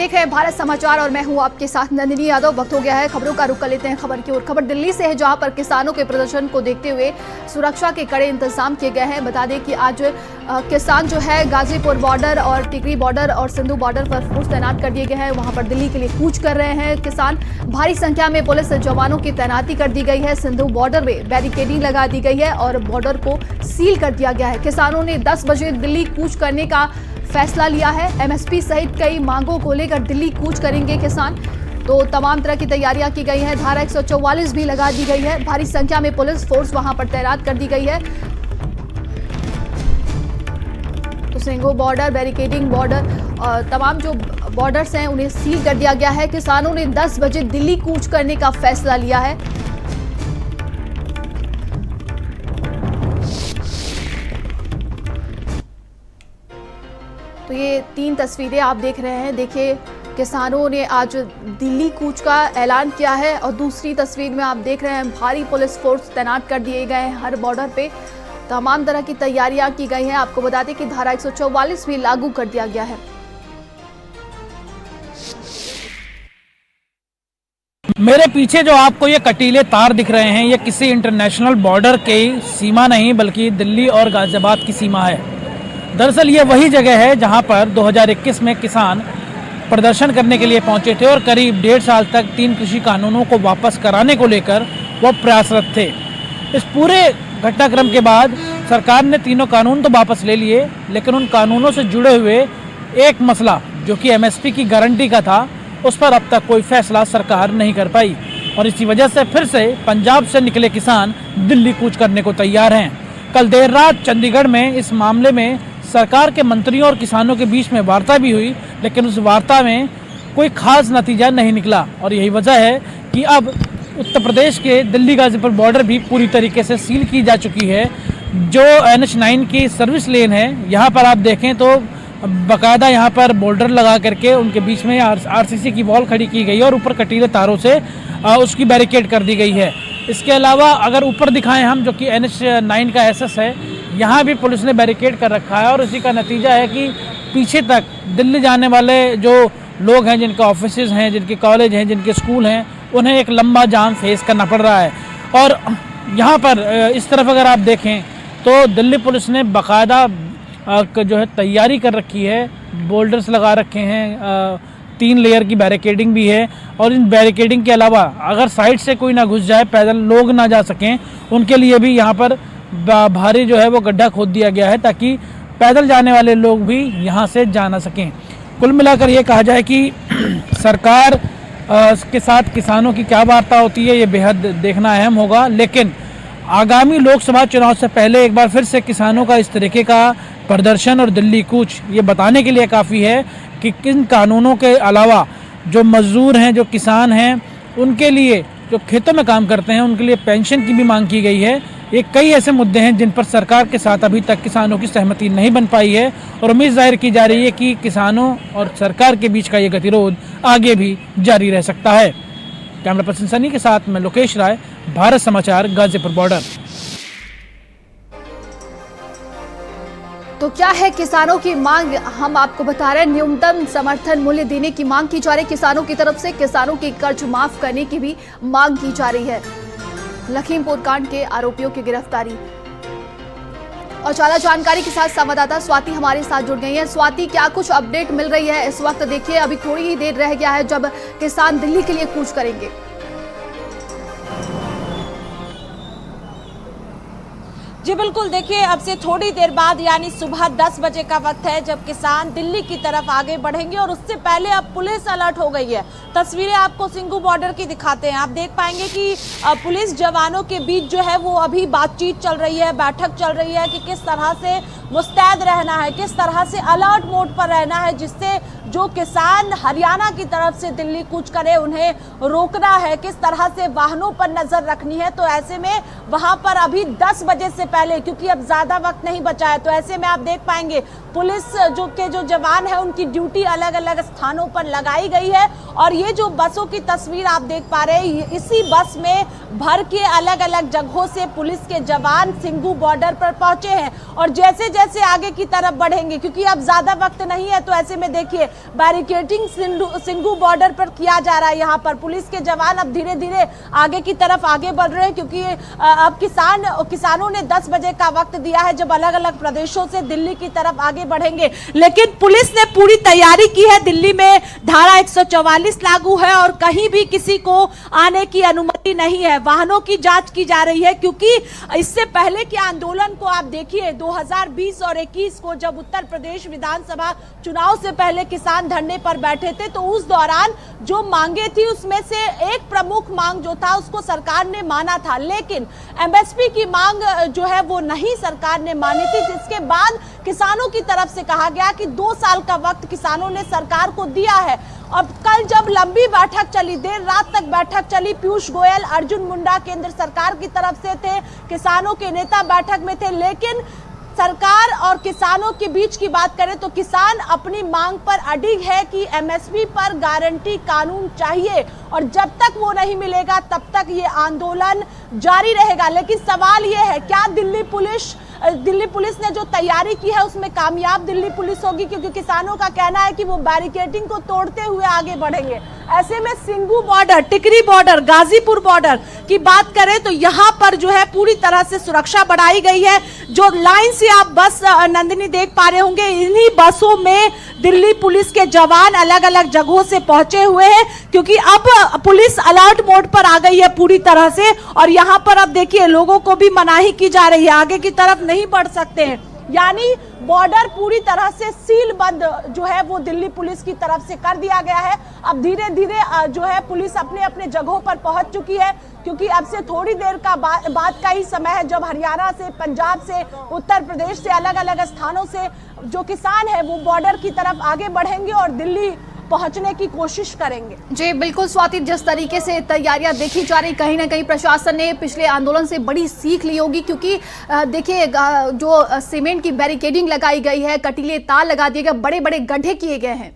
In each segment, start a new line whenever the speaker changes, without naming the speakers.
देख रहे हैं भारत समाचार और मैं हूं आपके साथ नंदिनी यादव। वक्त हो गया है खबरों का रुख कर लेते हैं खबर की ओर। खबर दिल्ली से है, जहां पर किसानों के प्रदर्शन को देखते हुए सुरक्षा के कड़े इंतजाम किए गए हैं। बता दें कि आज किसान जो है गाजीपुर बॉर्डर और टिकरी बॉर्डर और सिंधु बॉर्डर पर फोर्स तैनात कर दिए गए हैं। वहां पर दिल्ली के लिए कूच कर रहे हैं किसान। भारी संख्या में पुलिस जवानों की तैनाती कर दी गई है। सिंधु बॉर्डर में बैरिकेडिंग लगा दी गई है और बॉर्डर को सील कर दिया गया है। किसानों ने 10 बजे दिल्ली कूच करने का फैसला लिया है। एमएसपी सहित कई मांगों को लेकर दिल्ली कूच करेंगे किसान। तो तमाम तरह की तैयारियां की गई हैं। धारा 144 भी लगा दी गई है। भारी संख्या में पुलिस फोर्स वहां पर तैनात कर दी गई है। तो सिंघू बॉर्डर, बैरिकेडिंग बॉर्डर और तमाम जो बॉर्डर्स हैं उन्हें सील कर दिया गया है। किसानों ने 10 बजे दिल्ली कूच करने का फैसला लिया है। तो ये 3 तस्वीरें आप देख रहे हैं। देखिए, किसानों ने आज दिल्ली कूच का ऐलान किया है। और दूसरी तस्वीर में आप देख रहे हैं भारी पुलिस फोर्स तैनात कर दिए गए हैं हर बॉर्डर पे। तमाम तरह की तैयारियां की गई हैं। आपको बता दें कि धारा 144 भी लागू कर दिया गया है।
मेरे पीछे जो आपको ये कटीले तार दिख रहे हैं, ये किसी इंटरनेशनल बॉर्डर की सीमा नहीं बल्कि दिल्ली और गाजियाबाद की सीमा है। दरअसल ये वही जगह है जहां पर 2021 में किसान प्रदर्शन करने के लिए पहुंचे थे और करीब 1.5 साल तक 3 कृषि कानूनों को वापस कराने को लेकर वो प्रयासरत थे। इस पूरे घटनाक्रम के बाद सरकार ने तीनों कानून तो वापस ले लिए, लेकिन उन कानूनों से जुड़े हुए एक मसला जो कि एमएसपी की गारंटी का था, उस पर अब तक कोई फैसला सरकार नहीं कर पाई। और इसी वजह से फिर से पंजाब से निकले किसान दिल्ली कूच करने को तैयार हैं। कल देर रात चंडीगढ़ में इस मामले में सरकार के मंत्रियों और किसानों के बीच में वार्ता भी हुई, लेकिन उस वार्ता में कोई खास नतीजा नहीं निकला। और यही वजह है कि अब उत्तर प्रदेश के दिल्ली गाजीपुर बॉर्डर भी पूरी तरीके से सील की जा चुकी है। जो NH9 की सर्विस लेन है, यहाँ पर आप देखें तो बाकायदा यहाँ पर बोल्डर लगा करके उनके बीच में RCC की वॉल खड़ी की गई है और ऊपर कटीले तारों से उसकी बैरिकेड कर दी गई है। इसके अलावा अगर ऊपर दिखाएं हम, जो कि NH9 का SS है, यहाँ भी पुलिस ने बैरिकेड कर रखा है। और इसी का नतीजा है कि पीछे तक दिल्ली जाने वाले जो लोग हैं, जिनके ऑफिसेज हैं, जिनके कॉलेज हैं, जिनके स्कूल हैं, उन्हें एक लंबा जाम फेस करना पड़ रहा है। और यहाँ पर इस तरफ अगर आप देखें तो दिल्ली पुलिस ने बाकायदा जो है तैयारी कर रखी है। बोल्डर्स लगा रखे हैं, 3 लेयर की बैरिकेडिंग भी है। और इन बैरिकेडिंग के अलावा अगर साइड से कोई ना घुस जाए, पैदल लोग ना जा सकें, उनके लिए भी यहाँ पर भारी जो है वो गड्ढा खोद दिया गया है, ताकि पैदल जाने वाले लोग भी यहाँ से जा ना सकें। कुल मिलाकर ये कहा जाए कि सरकार के साथ किसानों की क्या वार्ता होती है, ये बेहद देखना अहम होगा। लेकिन आगामी लोकसभा चुनाव से पहले एक बार फिर से किसानों का इस तरीके का प्रदर्शन और दिल्ली कूच ये बताने के लिए काफ़ी है कि किन कानूनों के अलावा जो मजदूर हैं, जो किसान हैं, उनके लिए, जो खेतों में काम करते हैं, उनके लिए पेंशन की भी मांग की गई है। ये कई ऐसे मुद्दे हैं जिन पर सरकार के साथ अभी तक किसानों की सहमति नहीं बन पाई है। और उम्मीद जाहिर की जा रही है कि किसानों और सरकार के बीच का ये गतिरोध आगे भी जारी रह सकता है। कैमरा पर्सन सनी के साथ मैं लोकेश राय, भारत समाचार, गाजीपुर बॉर्डर।
तो क्या है किसानों की मांग, हम आपको बता रहे हैं। न्यूनतम समर्थन मूल्य देने की मांग की जा रही है किसानों की तरफ से। किसानों की कर्ज माफ करने की भी मांग की जा रही है। लखीमपुर कांड के आरोपियों की गिरफ्तारी और ज्यादा जानकारी के साथ संवाददाता स्वाति हमारे साथ जुड़ गई है। स्वाति, क्या कुछ अपडेट मिल रही है इस वक्त? देखिए, अभी थोड़ी ही देर रह गया है जब किसान दिल्ली के लिए कूच करेंगे।
जी बिल्कुल, देखिए अब से थोड़ी देर बाद यानी सुबह 10 बजे का वक्त है जब किसान दिल्ली की तरफ आगे बढ़ेंगे। और उससे पहले अब पुलिस अलर्ट हो गई है। तस्वीरें आपको सिंघू बॉर्डर की दिखाते हैं। आप देख पाएंगे कि पुलिस जवानों के बीच जो है वो अभी बातचीत चल रही है, बैठक चल रही है कि किस तरह से मुस्तैद रहना है, किस तरह से अलर्ट मोड पर रहना है, जिससे जो किसान हरियाणा की तरफ से दिल्ली कूच करे उन्हें रोकना है, किस तरह से वाहनों पर नजर रखनी है। तो ऐसे में वहां पर अभी 10 बजे से पहले, क्योंकि अब ज्यादा वक्त नहीं बचा है, तो ऐसे में आप देख पाएंगे पुलिस जो जवान है उनकी ड्यूटी अलग अलग स्थानों पर लगाई गई है। और ये जो बसों की तस्वीर आप देख पा रहे हैं, इसी बस में भर के अलग अलग जगहों से पुलिस के जवान सिंघू बॉर्डर पर पहुंचे हैं। और जैसे जैसे आगे की तरफ बढ़ेंगे, क्योंकि अब ज्यादा वक्त नहीं है, तो ऐसे में देखिए बैरिकेडिंग सिंगू बॉर्डर पर किया जा रहा है। यहाँ पर पुलिस के जवान अब धीरे धीरे आगे की तरफ आगे बढ़ रहे हैं, क्योंकि अब किसानों ने 10 बजे का वक्त दिया है जब अलग अलग प्रदेशों से दिल्ली की तरफ आगे बढ़ेंगे। लेकिन पुलिस ने पूरी तैयारी की है। दिल्ली में धारा 144 लागू है और कहीं भी किसी को आने की अनुमति नहीं है। वाहनों की जांच की जा रही है, क्योंकि इससे पहले के आंदोलन को आप देखिए 2020 और 21 को जब उत्तर प्रदेश विधानसभा चुनाव से पहले किसान धरने पर बैठे थे, तो उस दौरान जो मांगे थी उसमें से एक प्रमुख मांग जो था उसको सरकार ने माना था, लेकिन एमएसपी की मांग जो है वो नहीं सरकार ने मानी थी, जिसके बाद किसानों की तरफ से कहा गया कि 2 साल का वक्त किसानों ने सरकार को दिया है। अब कल जब लंबी बैठक चली, देर रात तक बैठक चली, पीयूष गोयल, अर्जुन मुंडा केंद्र सरकार की तरफ से थे, किसानों के नेता बैठक में थे, लेकिन सरकार और किसानों के बीच की बात करें तो किसान अपनी मांग पर अडिग है कि एमएसपी पर गारंटी कानून चाहिए और जब तक वो नहीं मिलेगा तब तक ये आंदोलन जारी रहेगा। लेकिन सवाल ये है, क्या दिल्ली पुलिस ने जो तैयारी की है उसमें कामयाब दिल्ली पुलिस होगी? क्योंकि किसानों का कहना है कि वो बैरिकेडिंग को तोड़ते हुए आगे बढ़ेंगे। ऐसे में सिंगू बॉर्डर, टिकरी बॉर्डर, गाजीपुर बॉर्डर की बात करें तो यहाँ पर जो है पूरी तरह से सुरक्षा बढ़ाई गई है। जो लाइन से आप बस नंदिनी देख पा रहे होंगे, इन्हीं बसों में दिल्ली पुलिस के जवान अलग अलग जगहों से पहुंचे हुए हैं, क्योंकि अब पुलिस अलर्ट मोड पर आ गई है पूरी तरह से। और यहाँ पर अब देखिए लोगों को भी मनाही की जा रही है, आगे की तरफ नहीं बढ़ सकते हैं, यानी बॉर्डर पूरी तरह से सील बंद जो है वो दिल्ली पुलिस की तरफ से कर दिया गया है। अब धीरे धीरे जो है पुलिस अपने अपने जगहों पर पहुंच चुकी है, क्योंकि अब से थोड़ी देर का बाद का ही समय है जब हरियाणा से, पंजाब से, उत्तर प्रदेश से, अलग अलग स्थानों से जो किसान है वो बॉर्डर की तरफ आगे बढ़ेंगे और दिल्ली पहुंचने की कोशिश करेंगे।
जी बिल्कुल स्वाति, जिस तरीके से तैयारियां देखी जा रही, कहीं ना कहीं प्रशासन ने पिछले आंदोलन से बड़ी सीख ली होगी, क्योंकि देखिए जो सीमेंट की बैरिकेडिंग लगाई गई है, कटीले तार लगा दिए गए, बड़े बड़े गड्ढे किए गए हैं।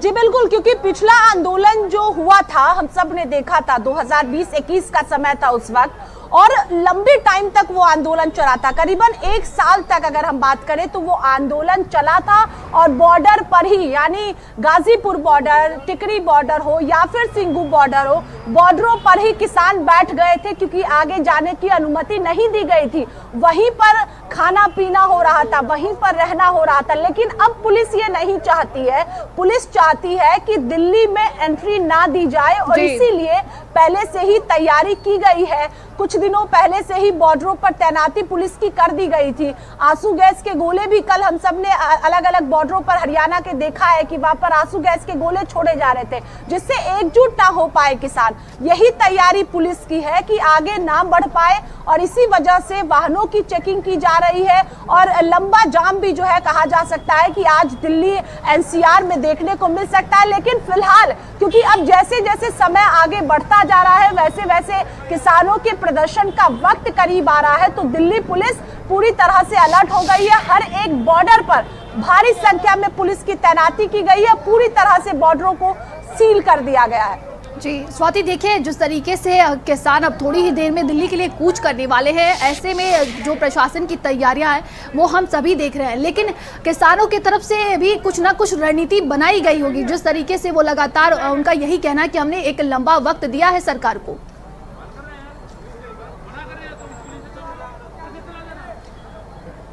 जी बिल्कुल, क्योंकि पिछला आंदोलन जो हुआ था हम सब ने देखा था, 2020-21 का समय था उस वक्त, और लंबे टाइम तक वो आंदोलन चला था। करीबन 1 साल तक अगर हम बात करें तो वो आंदोलन चला था और बॉर्डर पर ही, यानी गाजीपुर बॉर्डर, टिकरी बॉर्डर हो या फिर सिंगू बॉर्डर हो, बॉर्डरों पर ही किसान बैठ गए थे, क्योंकि आगे जाने की अनुमति नहीं दी गई थी। वहीं पर खाना पीना हो रहा था, वहीं पर रहना हो रहा था। लेकिन अब पुलिस ये नहीं चाहती है, पुलिस चाहती है कि दिल्ली में एंट्री ना दी जाए और इसीलिए पहले से ही तैयारी की गई है। कुछ दिनों पहले से ही बॉर्डरों पर तैनाती पुलिस की कर दी गई थी। आंसू गैस के गोले भी कल हम सब ने अलग अलग बॉर्डरों पर हरियाणा के देखा है कि वहां पर आंसू गैस के गोले छोड़े जा रहे थे, जिससे एकजुट ना हो पाए किसान। यही तैयारी पुलिस की है कि आगे ना बढ़ पाए, और इसी वजह से वाहनों की चेकिंग की जा रही है और लंबा जाम भी जो है कहा जा सकता है कि आज दिल्ली एनसीआर में देखने को मिल सकता है। लेकिन फिलहाल क्योंकि अब जैसे जैसे समय आगे बढ़ता जा रहा है, वैसे वैसे किसानों के प्रदर्शन का वक्त करीब आ रहा है, तो दिल्ली पुलिस पूरी तरह से अलर्ट हो गई है। हर एक बॉर्डर पर भारी संख्या में पुलिस की तैनाती की गई है, पूरी तरह से बॉर्डरों को सील कर दिया गया है।
जी स्वाति, देखिए जिस तरीके से किसान अब थोड़ी ही देर में दिल्ली के लिए कूच करने वाले हैं, ऐसे में जो प्रशासन की तैयारियां हैं वो हम सभी देख रहे हैं, लेकिन किसानों की तरफ से भी कुछ ना कुछ रणनीति बनाई गई होगी। जिस तरीके से वो लगातार, उनका यही कहना है कि हमने एक लंबा वक्त दिया है सरकार को।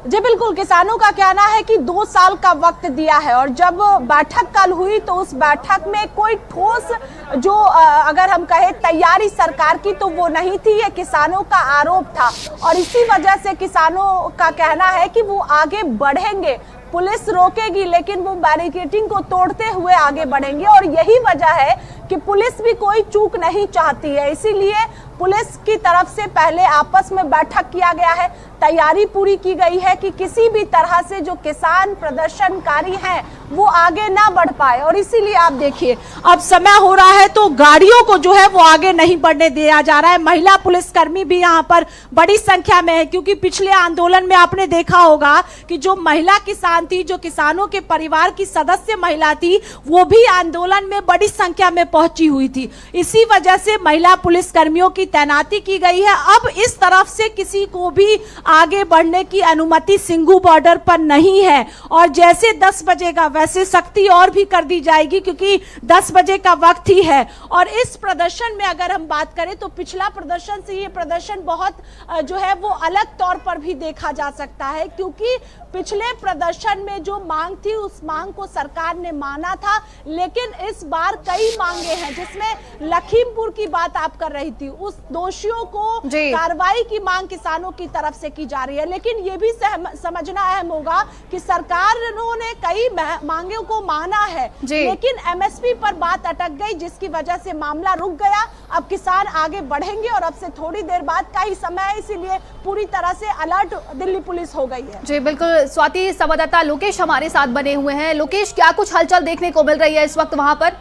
जी बिल्कुल, किसानों का कहना है कि 2 साल का वक्त दिया है, और जब बैठक कल हुई तो उस बैठक में कोई ठोस जो अगर हम कहें तैयारी सरकार की तो वो नहीं थी, ये किसानों का आरोप था। और इसी वजह से किसानों का कहना है कि वो आगे बढ़ेंगे, पुलिस रोकेगी लेकिन वो बैरिकेडिंग को तोड़ते हुए आगे बढ़ेंगे। और यही वजह है कि पुलिस भी कोई चूक नहीं चाहती है, इसीलिए पुलिस की तरफ से पहले आपस में बैठक किया गया है, तैयारी पूरी की गई है कि किसी भी तरह से जो किसान प्रदर्शनकारी हैं वो आगे ना बढ़ पाए। और इसीलिए आप देखिए अब समय हो रहा है तो गाड़ियों को जो है वो आगे नहीं बढ़ने दिया जा रहा है। महिला पुलिसकर्मी भी यहाँ पर बड़ी संख्या में है, क्योंकि पिछले आंदोलन में आपने देखा होगा कि जो महिला किसान थी, जो किसानों के परिवार की सदस्य महिला थी, वो भी आंदोलन में बड़ी संख्या में पहुंची हुई थी। इसी वजह से महिला पुलिसकर्मियों की तैनाती की गई है। अब इस तरफ से किसी को भी आगे बढ़ने की अनुमति सिंघू बॉर्डर पर नहीं है। और जैसे 10 बजेगा वैसे सख्ती और भी कर दी जाएगी, क्योंकि 10 बजे का वक्त ही है। और इस प्रदर्शन में अगर हम बात करें तो पिछला प्रदर्शन से ये प्रदर्शन बहुत जो है वो अलग तौर पर भी देखा जा सकता है, क्योंकि पिछले प्रदर्शन में जो मांग थी उस मांग को सरकार ने माना था, लेकिन इस बार कई मांगे हैं, जिसमें लखीमपुर की बात आप कर रही थी, उस दोषियों को कार्रवाई की मांग किसानों की तरफ से की जा रही है। लेकिन ये भी समझना अहम होगा कि सरकार ने कई मांगों को माना है, लेकिन एमएसपी पर बात अटक गई, जिसकी वजह से मामला रुक गया। अब किसान आगे बढ़ेंगे और अब से थोड़ी देर बाद का ही समय है, इसीलिए पूरी तरह से अलर्ट दिल्ली पुलिस हो गई है।
जी बिल्कुल, स्वाति संवाददाता लोकेश हमारे साथ बने हुए हैं। लोकेश, क्या कुछ हलचल देखने को मिल रही है इस वक्त वहां पर?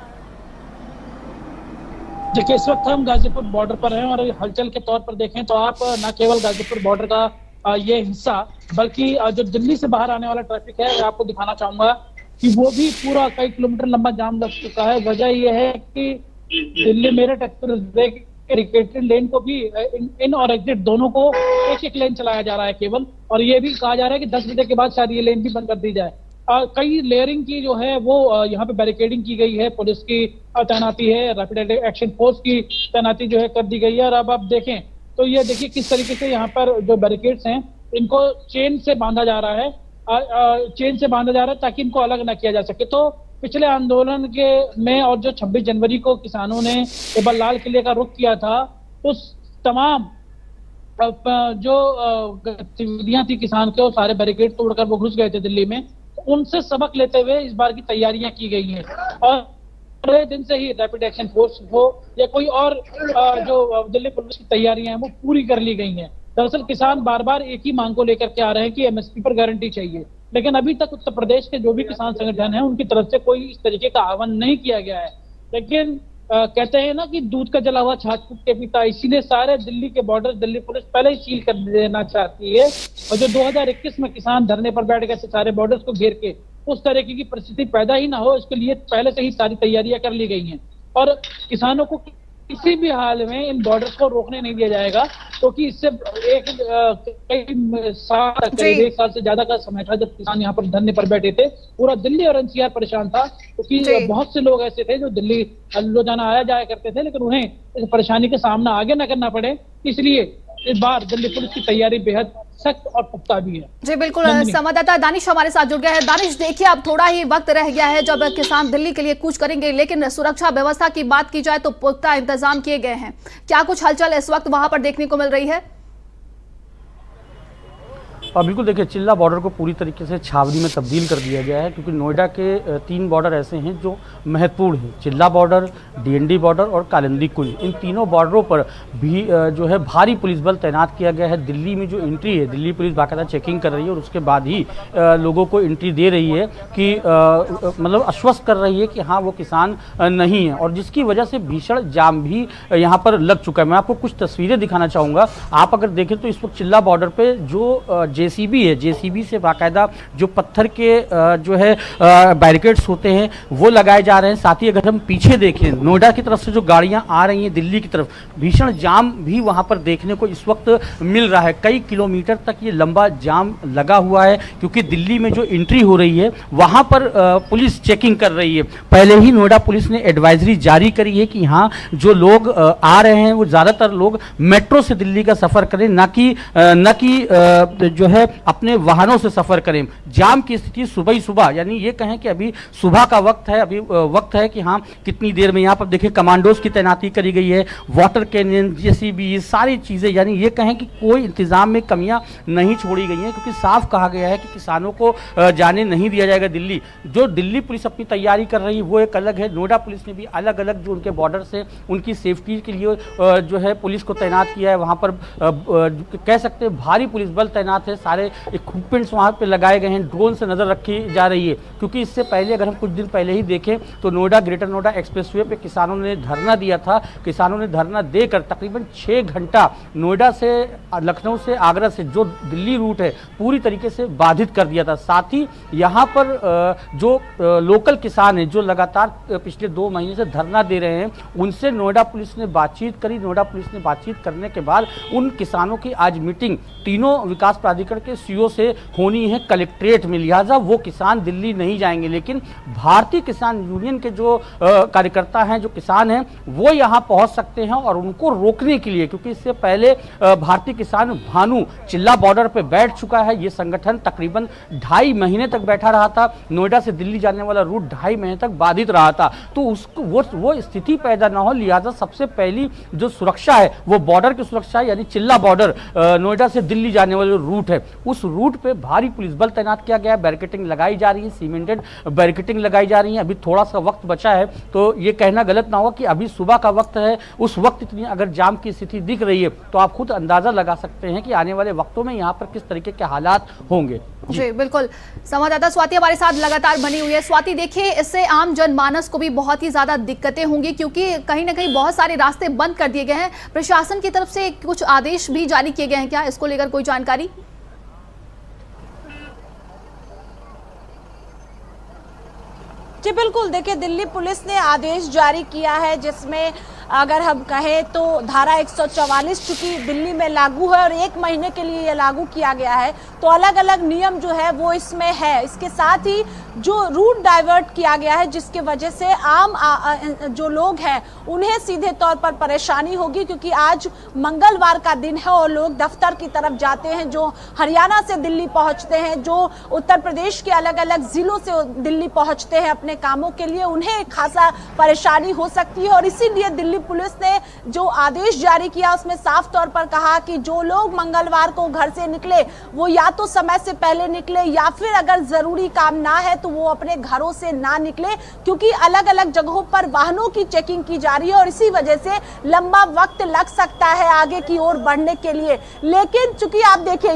देखिए, इस वक्त हम गाजीपुर बॉर्डर पर हैं और हलचल के तौर पर देखें तो आप न केवल गाजीपुर बॉर्डर का ये हिस्सा, बल्कि जो दिल्ली से बाहर आने वाला ट्रैफिक है आपको दिखाना चाहूंगा कि वो भी पूरा कई किलोमीटर लंबा जाम लग चुका है। वजह यह है कि दिल्ली मेरठ एक्सप्रेसवे के लेन को भी इन और एग्जिट दोनों को एक लेन चलाया जा रहा है केवल, और ये भी कहा जा रहा है कि 10 बजे के बाद शायद ये लेन भी बंद कर दी जाए। कई लेयरिंग की जो है वो यहाँ पे बैरिकेडिंग की गई है, पुलिस की तैनाती है, रैपिड एक्शन फोर्स की तैनाती जो है कर दी गई है। और अब आप देखें तो ये देखिए किस तरीके से यहाँ पर जो बैरिकेड्स हैं इनको चेन से बांधा जा रहा है, चेन से बांधा जा रहा है ताकि इनको अलग न किया जा सके। तो पिछले आंदोलन के में और जो 26 जनवरी को किसानों ने एक बार लाल किले का रुख किया था, उस तमाम जो गतिविधियां थी किसान के, वो सारे बैरिकेड तोड़कर वो घुस गए थे दिल्ली में। उनसे सबक लेते हुए इस बार की तैयारियां की गई हैं और पहले दिन से ही रैपिड एक्शन फोर्स हो या कोई और जो दिल्ली पुलिस की तैयारियां हैं वो पूरी कर ली गई हैं। दरअसल किसान बार बार एक ही मांग को लेकर के आ रहे हैं कि एमएसपी पर गारंटी चाहिए, लेकिन अभी तक उत्तर प्रदेश के जो भी किसान संगठन हैं उनकी तरफ से कोई इस तरीके का आह्वान नहीं किया गया है। लेकिन कहते हैं ना कि दूध का जला हुआ छाछ फूट के पीता, इसीलिए सारे दिल्ली के बॉर्डर दिल्ली पुलिस पहले ही सील कर देना चाहती है। और जो 2021 में किसान धरने पर बैठ गए थे सारे बॉर्डर्स को घेर के, उस तरीके की परिस्थिति पैदा ही ना हो, इसके लिए पहले से ही सारी तैयारियां कर ली गई हैं। और किसानों को किसी भी हाल में इन बॉर्डर्स को रोकने नहीं दिया जाएगा, क्योंकि इससे एक साल से ज्यादा का समय था जब किसान यहाँ पर धरने पर बैठे थे। पूरा दिल्ली और एनसीआर परेशान था, क्योंकि बहुत से लोग ऐसे थे जो दिल्ली रोजाना आया जाया करते थे, लेकिन उन्हें इस परेशानी का सामना आगे न करना पड़े, इसलिए इस बार दिल्ली पुलिस की तैयारी बेहद सख्त और पुख्ता भी है।
जी बिल्कुल, संवाददाता दानिश हमारे साथ जुड़ गया है। दानिश, देखिए अब थोड़ा ही वक्त रह गया है जब किसान दिल्ली के लिए कूच करेंगे, लेकिन सुरक्षा व्यवस्था की बात की जाए तो पुख्ता इंतजाम किए गए हैं। क्या कुछ हलचल इस वक्त वहां पर देखने को मिल रही है?
बिल्कुल, देखिए चिल्ला बॉर्डर को पूरी तरीके से छावनी में तब्दील कर दिया गया है, क्योंकि नोएडा के 3 बॉर्डर ऐसे हैं जो महत्वपूर्ण हैं। चिल्ला बॉर्डर, डीएनडी बॉर्डर और कालिंदी कुंज, इन तीनों बॉर्डरों पर भी जो है भारी पुलिस बल तैनात किया गया है। दिल्ली में जो एंट्री है, दिल्ली पुलिस बाकायदा चेकिंग कर रही है और उसके बाद ही लोगों को एंट्री दे रही है कि मतलब आश्वस्त कर रही है कि हाँ वो किसान नहीं है, और जिसकी वजह से भीषण जाम भी यहाँ पर लग चुका है। मैं आपको कुछ तस्वीरें दिखाना चाहूँगा। आप अगर देखें तो इस वक्त चिल्ला बॉर्डर पर जो जेसीबी है, जेसीबी से बाकायदा जो पत्थर के जो है बैरिकेड्स होते हैं वो लगाए जा रहे हैं। साथ ही अगर हम पीछे देखें, नोएडा की तरफ से जो गाड़ियां आ रही हैं दिल्ली की तरफ, भीषण जाम भी वहां पर देखने को इस वक्त मिल रहा है। कई किलोमीटर तक ये लंबा जाम लगा हुआ है, क्योंकि दिल्ली में जो एंट्री हो रही है वहां पर पुलिस चेकिंग कर रही है। पहले ही नोएडा पुलिस ने एडवाइजरी जारी करी है कि यहाँ जो लोग आ रहे हैं वो ज़्यादातर लोग मेट्रो से दिल्ली का सफ़र करें, न कि जो है अपने वाहनों से सफर करें। जाम की स्थिति सुबह ही सुबह, यानी ये कहें कि अभी सुबह का वक्त है, अभी वक्त है कि हाँ कितनी देर में यहाँ पर देखिए कमांडोज की तैनाती करी गई है, वाटर कैनन, जेसीबी, ये सारी चीज़ें, यानी ये कहें कि कोई इंतजाम में कमियां नहीं छोड़ी गई हैं, क्योंकि साफ कहा गया है कि किसानों को जाने नहीं दिया जाएगा दिल्ली। जो दिल्ली पुलिस अपनी तैयारी कर रही है वो एक अलग है। नोएडा पुलिस ने भी अलग अलग जो उनके बॉर्डर से उनकी सेफ्टी के लिए जो है पुलिस को तैनात किया है। वहाँ पर कह सकते हैं भारी पुलिस बल तैनात है। सारे इक्विपमेंट्स वहाँ पे लगाए गए हैं, ड्रोन से नज़र रखी जा रही है। क्योंकि इससे पहले अगर हम कुछ दिन पहले ही देखें तो नोएडा ग्रेटर नोएडा एक्सप्रेसवे पे किसानों ने धरना दिया था। किसानों ने धरना देकर तकरीबन 6 घंटा नोएडा से, लखनऊ से, आगरा से जो दिल्ली रूट है पूरी तरीके से बाधित कर दिया था। साथ ही यहाँ पर जो लोकल किसान हैं जो लगातार पिछले 2 महीने से धरना दे रहे हैं, उनसे नोएडा पुलिस ने बातचीत करी। नोएडा पुलिस ने बातचीत करने के बाद उन किसानों की आज मीटिंग तीनों विकास प्राधिकरण के सीईओ से होनी है कलेक्ट्रेट में। लिहाजा वो किसान दिल्ली नहीं जाएंगे, लेकिन भारतीय किसान यूनियन के जो कार्यकर्ता हैं, जो किसान हैं, वो यहाँ पहुँच सकते हैं और उनको रोकने के लिए, क्योंकि इससे पहले भारतीय किसान भानु चिल्ला बॉर्डर पर बैठ चुका है। ये संगठन तकरीबन 2.5 महीने तक बैठा रहा था। नोएडा से दिल्ली जाने वाला रूट 2.5 महीने तक बाधित रहा था। तो उसको वो स्थिति पैदा ना हो, लिहाजा सबसे पहली जो सुरक्षा है वो बॉर्डर की सुरक्षा है, यानी चिल्ला बॉर्डर नोएडा से दिल्ली जाने वाला रूट है, उस रूट पे भारी पुलिस बल तैनात किया गया है। बैरिकेटिंग लगाई जा रही है, सीमेंटेड बैरिकेटिंग लगाई जा रही है। अभी थोड़ा सा वक्त बचा है, तो ये कहना गलत ना होगा कि अभी सुबह का वक्त है, उस वक्त इतनी अगर जाम की स्थिति दिख रही है तो आप खुद अंदाजा लगा सकते हैं कि आने वाले वक्तों में यहाँ पर किस तरीके के हालात होंगे।
जी बिल्कुल, संवाददाता स्वाति हमारे साथ लगातार बनी हुई है। स्वाति, देखिए इससे आम जनमानस को भी बहुत ही ज्यादा दिक्कतें होंगी, क्योंकि कहीं ना कहीं बहुत सारे रास्ते बंद कर दिए गए हैं। प्रशासन की तरफ से कुछ आदेश भी जारी किए गए हैं क्या, इसको लेकर कोई जानकारी?
जी बिल्कुल, देखिए दिल्ली पुलिस ने आदेश जारी किया है, जिसमें अगर हम कहें तो धारा 144 चूंकि दिल्ली में लागू है और 1 महीने के लिए ये लागू किया गया है, तो अलग अलग नियम जो है वो इसमें है। इसके साथ ही जो रूट डाइवर्ट किया गया है, जिसके वजह से आम जो लोग हैं उन्हें सीधे तौर पर परेशानी होगी, क्योंकि आज मंगलवार का दिन है और लोग दफ्तर की तरफ जाते हैं, जो हरियाणा से दिल्ली पहुंचते हैं, जो उत्तर प्रदेश के अलग अलग जिलों से दिल्ली पहुंचते हैं अपने कामों के लिए, उन्हें खासा परेशानी हो सकती है। और इसीलिए दिल्ली पुलिस ने जो आदेश जारी किया उसमें साफ तौर पर कहा कि जो लोग मंगलवार को घर से निकले वो या तो समय से पहले निकले, या फिर अगर जरूरी काम ना है तो वो अपने घरों से ना निकले, क्योंकि अलग अलग जगहों पर वाहनों की चेकिंग की जा रही है और इसी वजह से लंबा वक्त लग सकता है आगे की ओर बढ़ने के लिए। लेकिन चूंकि आप देखिए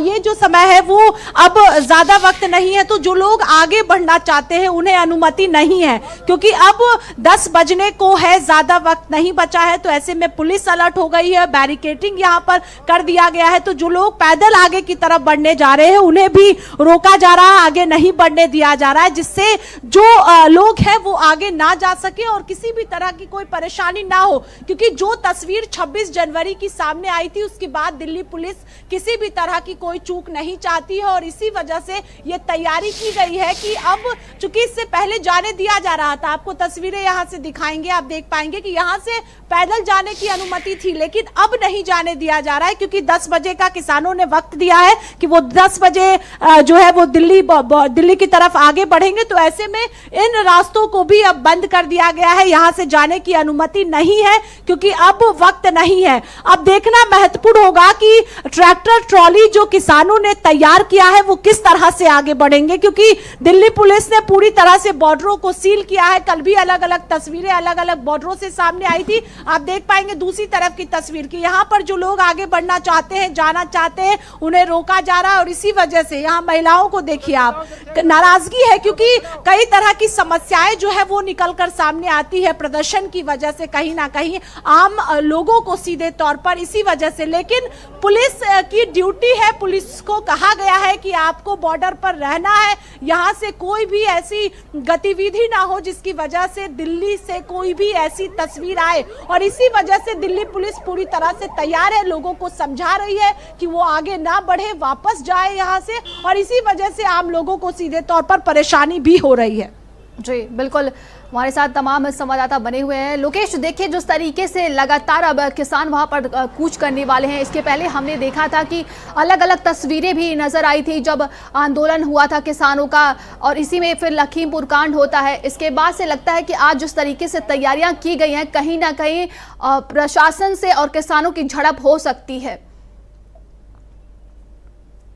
ये जो समय है वो अब ज्यादा वक्त नहीं है, तो जो लोग आगे बढ़ना चाहते हैं उन्हें अनुमति नहीं है, क्योंकि अब 10 बजने को है, ज्यादा वक्त नहीं बचा है। तो ऐसे में पुलिस अलर्ट हो गई है, बैरिकेटिंग यहां पर कर दिया गया है। तो जो लोग पैदल आगे की तरफ बढ़ने जा रहे हैं उन्हें भी रोका जा रहा है, आगे नहीं बढ़ने दिया जा रहा है, जिससे जो लोग हैं वो आगे ना जा सके और किसी भी तरह की कोई परेशानी ना हो। क्योंकि जो तस्वीर 26 जनवरी की सामने आई थी उसके बाद दिल्ली पुलिस किसी भी तरह की कोई चूक नहीं चाहती है और इसी वजह से ये तैयारी की गई है कि अब चूंकि इससे पहले जाने दिया जा रहा था, आपको तस्वीरें यहां से दिखाएंगे, आप देख पाएंगे कि यहां से पैदल जाने की अनुमति थी, लेकिन अब नहीं जाने दिया जा रहा है, क्योंकि 10 बजे का किसानों ने वक्त दिया है कि वो 10 बजे जो है वो दिल्ली की तरफ आगे बढ़ेंगे। तो ऐसे में इन रास्तों को भी अब बंद कर दिया गया है, यहां से जाने की अनुमति नहीं है, क्योंकि अब वक्त नहीं है। अब देखना महत्वपूर्ण होगा कि ट्रैक्टर ट्रॉली जो किसानों ने तैयार किया है वो किस तरह से आगे बढ़ेंगे, क्योंकि दिल्ली पुलिस ने पूरी तरह से बॉर्डरों को सील किया है। कल भी अलग अलग तस्वीरें अलग अलग बॉर्डरों से सामने आई थी, आप देख पाएंगे दूसरी तरफ की तस्वीर की, यहाँ पर जो लोग आगे बढ़ना चाहते हैं, जाना चाहते हैं, उन्हें रोका जा रहा है। और इसी वजह से यहाँ महिलाओं को देखिए आप, नाराजगी है, क्योंकि कई तरह की समस्याएं जो है वो निकलकर सामने आती है प्रदर्शन की वजह से, कहीं ना कहीं आम लोगों को सीधे तौर पर, इसी वजह से। लेकिन पुलिस की ड्यूटी है, पुलिस को कहा गया है कि आपको बॉर्डर पर रहना है, यहां से कोई भी ऐसी गतिविधि ना हो जिसकी वजह से दिल्ली से कोई भी ऐसी तस्वीर आए। और इसी वजह से दिल्ली पुलिस पूरी तरह से तैयार है, लोगों को समझा रही है कि वो आगे ना बढ़े, वापस जाए यहां से, और इसी वजह से आम लोगों को सीधे तौर पर परेशानी भी हो रही है।
जी बिल्कुल, हमारे साथ तमाम संवाददाता बने हुए हैं। लोकेश, देखिए जिस तरीके से लगातार अब किसान वहां पर कूच करने वाले हैं, इसके पहले हमने देखा था कि अलग अलग तस्वीरें भी नजर आई थी जब आंदोलन हुआ था किसानों का, और इसी में फिर लखीमपुर कांड होता है। इसके बाद से लगता है कि आज जिस तरीके से तैयारियां की गई हैं, कहीं ना कहीं प्रशासन से और किसानों की झड़प हो सकती है।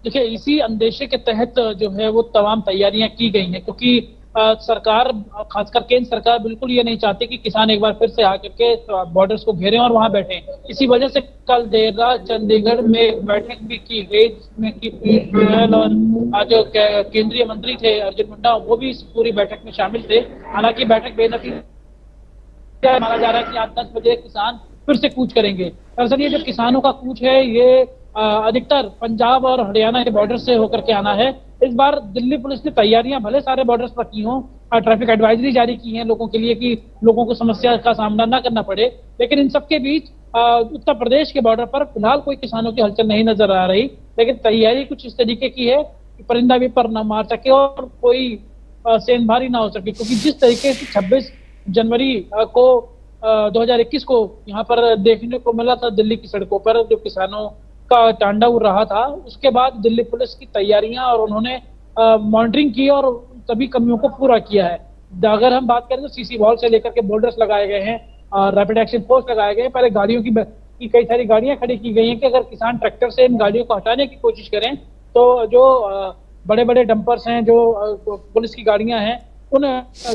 देखिए, इसी अंदेशे के तहत जो है वो तमाम तैयारियां की गई हैं, क्योंकि सरकार, खासकर केंद्र सरकार बिल्कुल ये नहीं चाहती कि किसान एक बार फिर से आकर के बॉर्डर्स को घेरें और वहां बैठें। इसी वजह से कल देर रात चंडीगढ़ में एक बैठक भी की गई, जिसमें कि पीयूष गोयल और जो केंद्रीय मंत्री थे अर्जुन मुंडा, वो भी इस पूरी बैठक में शामिल थे। हालांकि बैठक बेनतीजा माना जा रहा है कि आज 10 बजे किसान फिर से कूच करेंगे। दरअसल ये जो किसानों का कूच है, ये अधिकतर पंजाब और हरियाणा के बॉर्डर से होकर के आना है। इस बार दिल्ली पुलिस ने तैयारियां भले सारे बॉर्डर्स पर की हों, ट्रैफिक एडवाइजरी जारी की है लोगों के लिए कि लोगों को समस्या का सामना न करना पड़े, लेकिन इन सबके बीच उत्तर प्रदेश के बॉर्डर पर फिलहाल कोई किसानों की हलचल नहीं नजर आ रही। लेकिन तैयारी कुछ इस तरीके की है कि परिंदा भी पर न मार सके और कोई सेंधमारी ना हो सके, क्योंकि जिस तरीके से 26 जनवरी को 2021 को यहाँ पर देखने को मिला था दिल्ली की सड़कों पर जो किसानों का तांडव रहा था, उसके बाद दिल्ली पुलिस की तैयारियां और उन्होंने मॉनिटरिंग की और सभी कमियों को पूरा किया है। अगर हम बात करें तो सीसी वॉल से लेकर के बोल्डर्स लगाए गए हैं, रैपिड एक्शन फोर्स लगाए गए हैं। पहले गाड़ियों की कई सारी गाड़ियां खड़ी की गई हैं कि अगर किसान ट्रैक्टर से इन गाड़ियों को हटाने की कोशिश करें तो जो बड़े बड़े डंपर्स हैं, जो पुलिस की गाड़ियां हैं, उन